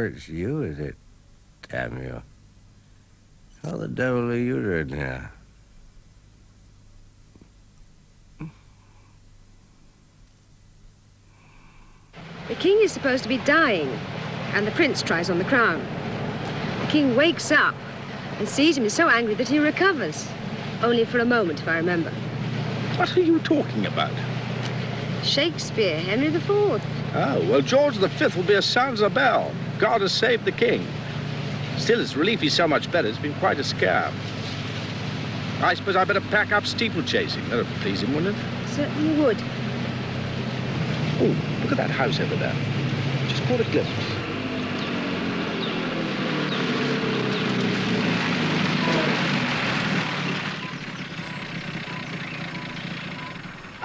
it's you, is it? Damn you. How the devil are you doing here? The king is supposed to be dying, and the prince tries on the crown. The king wakes up and sees him is so angry that he recovers. Only for a moment, if I remember. What are you talking about? Shakespeare, Henry IV. Oh, well, George V will be as sound as a bell. God has saved the king. Still, it's relief he's so much better. It's been quite a scare. I suppose I better pack up steeplechasing. That would please him, wouldn't it? Certainly would. Oh, look at that house over there. Just caught a glimpse.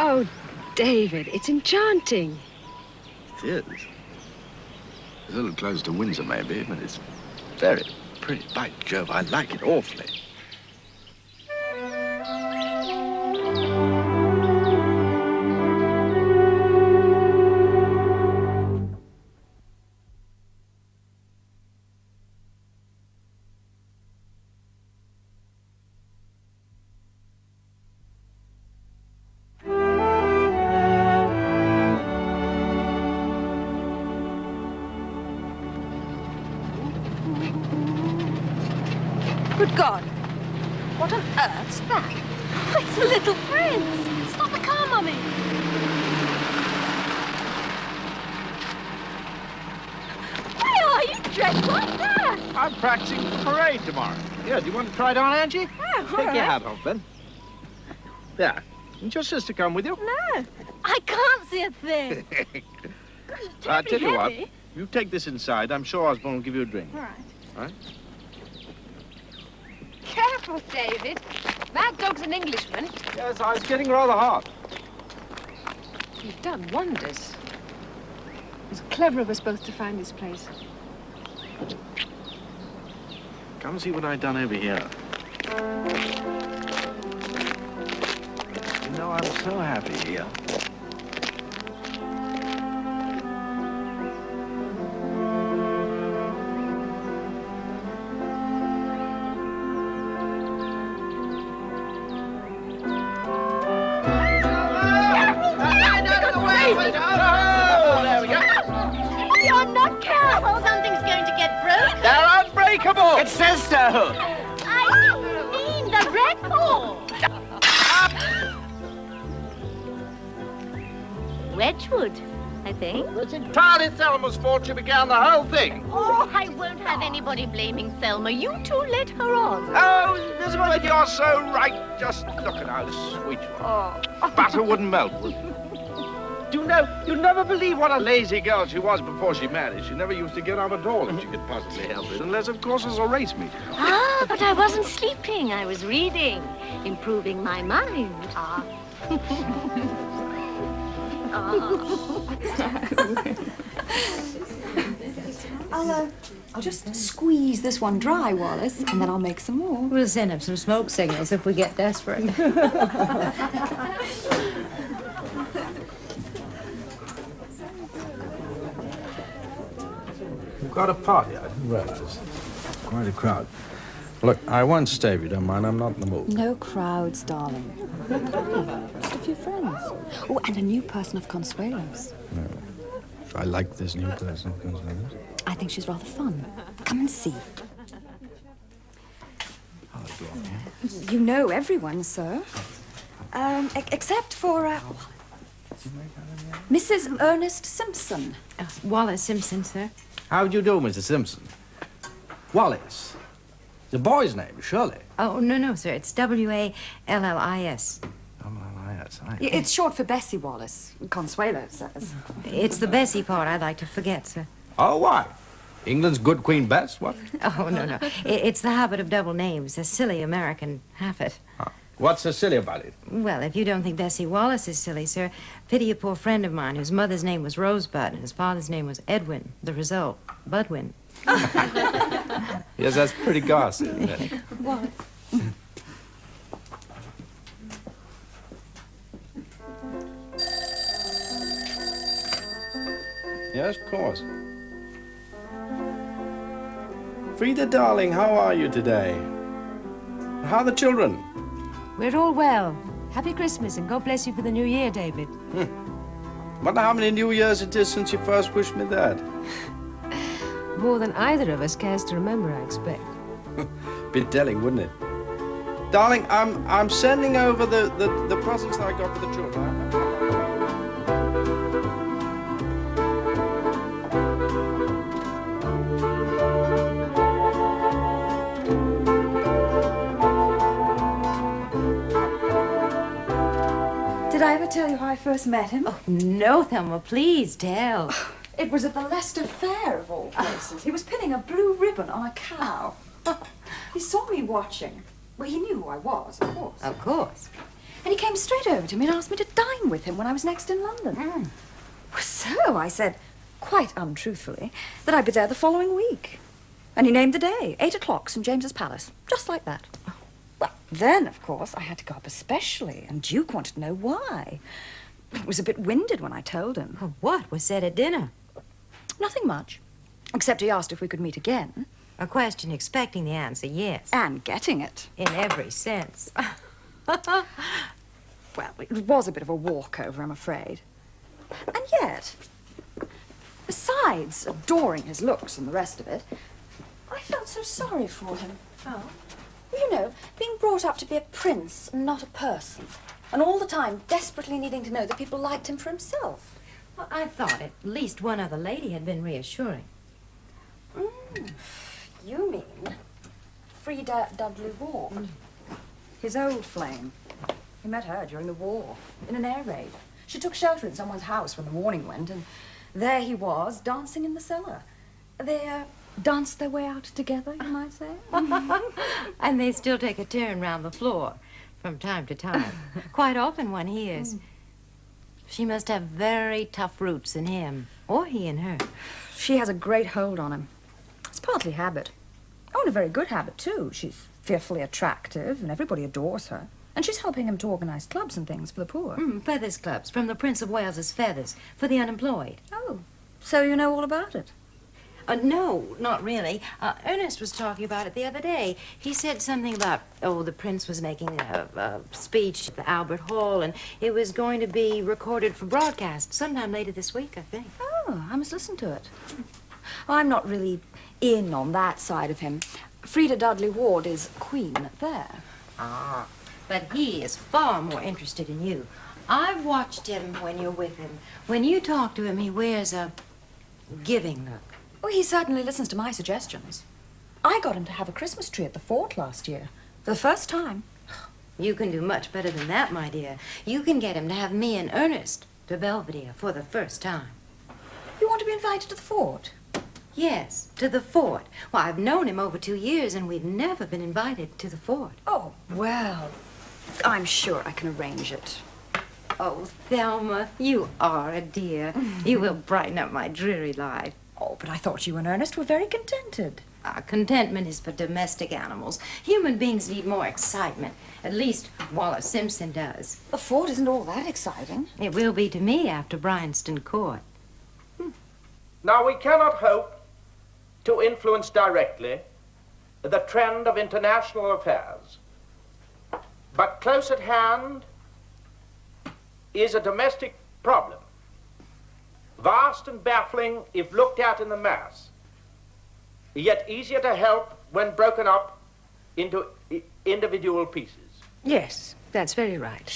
Oh, David, it's enchanting. It is. It's a little close to Windsor, maybe, but it's very pretty. By Jove, I like it awfully. Good God. What on earth's that? Oh, it's the little prince. Stop the car, Mummy. Why are you dressed like that? I'm practicing for the parade tomorrow. Yeah, do you want to try it on, Angie? Oh, Take your hat off, then. There. Didn't your sister come with you? No, I can't see a thing. I'll tell you what. Heavy. You take this inside. I'm sure Osborne will give you a drink. All right. All right? Careful, David. That dog's an Englishman. Yes, I was getting rather hot. You've done wonders. It was clever of us both to find this place. Come and see what I've done over here. You know, I'm so happy here. You're not careful. Something's going to get broken. They're unbreakable! It says so. I didn't mean the record. Wedgwood, I think. It's entirely Thelma's fault she began the whole thing. Oh, I won't have anybody blaming Thelma. You two let her on. Oh, Elizabeth, you're so right. Just look at how sweet you are. Butter wouldn't melt, would it? Do you know, you'd never believe what a lazy girl she was before she married. She never used to get up at all if she could possibly help it, unless, of course, it's a race meet. Ah, but I wasn't sleeping. I was reading, improving my mind. Ah. I'll just squeeze this one dry, Wallace, and then I'll make some more. We'll send up some smoke signals if we get desperate. We've got a party, I didn't realize. Quite a crowd. Look, I won't stay if you don't mind. I'm not in the mood. No crowds, darling. No party. Just a few friends. Oh, and a new person of Consuelo's. No. I like this new person. I think she's rather fun. Come and see. You know everyone, sir. Except for, Mrs. Ernest Simpson. Wallace Simpson, sir. How do you do, Mr. Simpson? Wallace. The boy's name, surely. Oh, no, sir. It's W-A-L-L-I-S. It's short for Bessie Wallace, Consuelo says. It's the Bessie part I'd like to forget, sir. Oh, why? England's good Queen Bess, what? Oh, no. It's the habit of double names, a silly American habit. Huh. What's so silly about it? Well, if you don't think Bessie Wallace is silly, sir, pity a poor friend of mine whose mother's name was Rosebud and his father's name was Edwin. The result, Budwin. Yes, that's pretty gossip, isn't it? Wallace. Yes, of course. Frida, darling, how are you today? How are the children? We're all well. Happy Christmas and God bless you for the new year, David. Wonder how many New Years it is since you first wished me that. More than either of us cares to remember, I expect. Be telling, wouldn't it? Darling, I'm sending over the presents that I got for the children. Did I ever tell you how I first met him? Oh, no, Thelma, please tell. It was at the Leicester Fair, of all places. He was pinning a blue ribbon on a cow. He saw me watching. Well, he knew who I was, of course. Of course. And he came straight over to me and asked me to dine with him when I was next in London. So I said, quite untruthfully, that I'd be there the following week. And he named the day, 8 o'clock, St. James's Palace. Just like that. Well, then, of course, I had to go up especially, and Duke wanted to know why. I was a bit winded when I told him. Well, what was said at dinner? Nothing much, except he asked if we could meet again. A question expecting the answer yes. And getting it. In every sense. Well, it was a bit of a walkover, I'm afraid. And yet, besides adoring his looks and the rest of it, I felt so sorry for him. Oh? You know, being brought up to be a prince and not a person. And all the time desperately needing to know that people liked him for himself. Well, I thought at least one other lady had been reassuring. You mean Frida Dudley Ward? His old flame. He met her during the war, in an air raid. She took shelter in someone's house when the warning went, and there he was, dancing in the cellar. They, danced their way out together, you might say. And they still take a turn round the floor from time to time. Quite often one hears. She must have very tough roots in him, or he in her. She has a great hold on him. It's partly habit. Oh, and a very good habit, too. She's fearfully attractive, and everybody adores her. And she's helping him to organize clubs and things for the poor. Feathers clubs, from the Prince of Wales's feathers, for the unemployed. Oh, so you know all about it? No, not really. Ernest was talking about it the other day. He said something about, the prince was making a speech at the Albert Hall, and it was going to be recorded for broadcast sometime later this week, I think. Oh, I must listen to it. Well, I'm not really in on that side of him. Frida Dudley Ward is queen there. Ah, but he is far more interested in you. I've watched him when you're with him. When you talk to him, he wears a giving look. Oh, he certainly listens to my suggestions. I got him to have a Christmas tree at the fort last year, for the first time. You can do much better than that, my dear. You can get him to have me and Ernest to Belvedere for the first time. You want to be invited to the fort? Yes, to the fort. Well, I've known him over 2 years, and we've never been invited to the fort. Oh, well, I'm sure I can arrange it. Oh, Thelma, you are a dear. You will brighten up my dreary life. Oh, but I thought you and Ernest were very contented. Contentment is for domestic animals. Human beings need more excitement. At least Wallace Simpson does. The fort isn't all that exciting. It will be to me after Bryanston Court. Now, we cannot hope to influence directly the trend of international affairs. But close at hand is a domestic problem, vast and baffling if looked at in the mass, yet easier to help when broken up into individual pieces. Yes, that's very right.